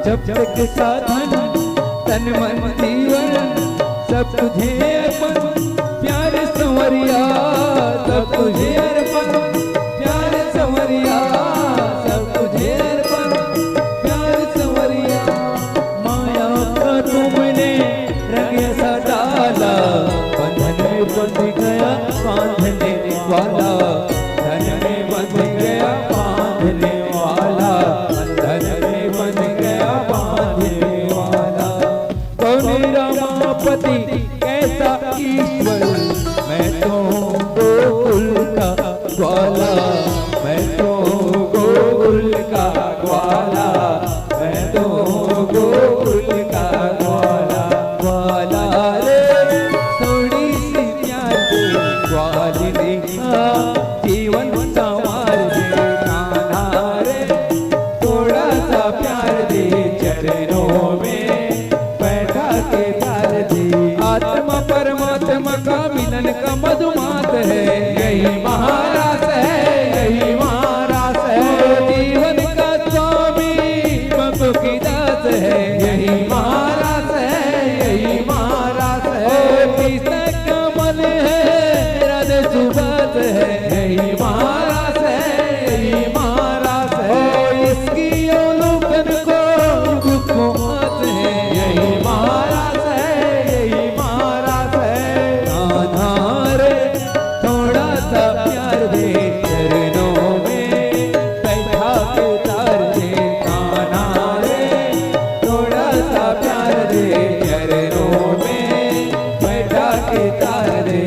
जब तक साधन तन मन जीवन सब तुझे अर्पण प्यारे संवरिया, सब तुझे अर्पण प्यारे संवरिया, सब तुझे अर्पण प्यारे संवरिया। माया का तुमने रंग ऐसा डाला, बंधन में बंध गया बांधने वाला, धन में बंध गया बांधने वाला, बंधन में बंध गया बांधने वाला। कौन रमापति कैसा ईश्वर, मैं तो गोकुल का ग्वाला, मैं तो गोकुल का ग्वाला, मैं तो गोकुल का ग्वाला। ग्वाला रे थोड़ी सी प्यार दे, ग्वालिनी का जीवन संवार दे। कान्हा रे थोड़ा सा प्यार दे, चरणों में बैठा के प्यार दे। आत्मा परमात्मा का मिलन का मधुमात है, यही महारास है, यही महारास है। जीवन का स्वामी प्रभु की दास है, यही महारास है, यही महारास है। पिता कमल है राधे सुबात है, यही महारास है, यही महारास है। इसकी अवलोकन को दुखों आत है, यही महारास है, यही महारास है। कान्हा रे थोड़ा सा प्यार दे, चरणों में बैठा के तार दे। कान्हा रे थोड़ा सा प्यार दे, चरणों में बैठा के तार दे।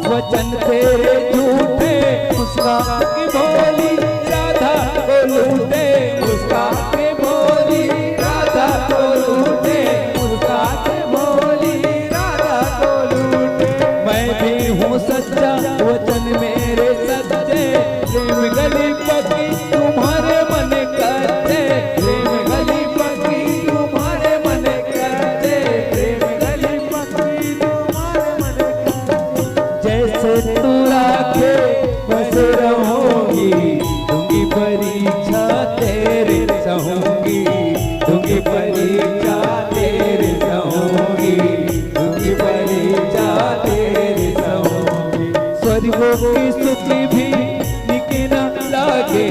वचन तेरे झूठे, मुस्का के बोली राधा को लूटे, मुस्का के बोली राधा को लूटे, मुस्का के बोली राधा को लूटे। मैं भी हूँ सच्चा वचन मेरे सच्चे, प्रेम गली पकी तुम्हारे मन करते, प्रेम गली पकी तुम्हारे मन करते, प्रेम गली पकी तुम्हारे मन करते। जैसे तू राखे बस रहूंगी, दूंगी परीक्षा तेरे सहूंगी, दूंगी परीक्षा तेरे सहूंगी, दूंगी परीक्षा तेरे सहूंगी। स्वर्गों की स्तुति भी निके न लागे,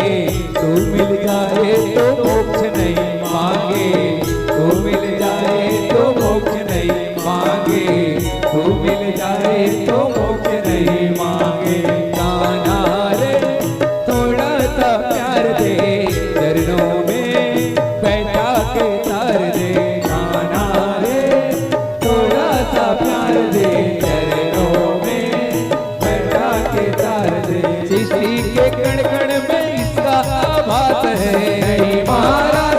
तू मिल जाए तो मोक्ष नहीं मांगे, तू मिल जाए तो मोक्ष नहीं मांगे, तू मिल जाए तो मोक्ष नहीं मांगे। कान्हा रे थोड़ा सा प्यार दे, चरणों में बैठा के तार दे। कान्हा रे थोड़ा सा प्यार दे, चरणों में बैठा के तार दे। सृष्टि के कण कण में इसका आभास है, यही महाराज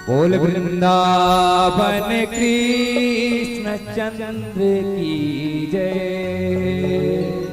बोल वृंदावन कृष्ण चंद्र की जय।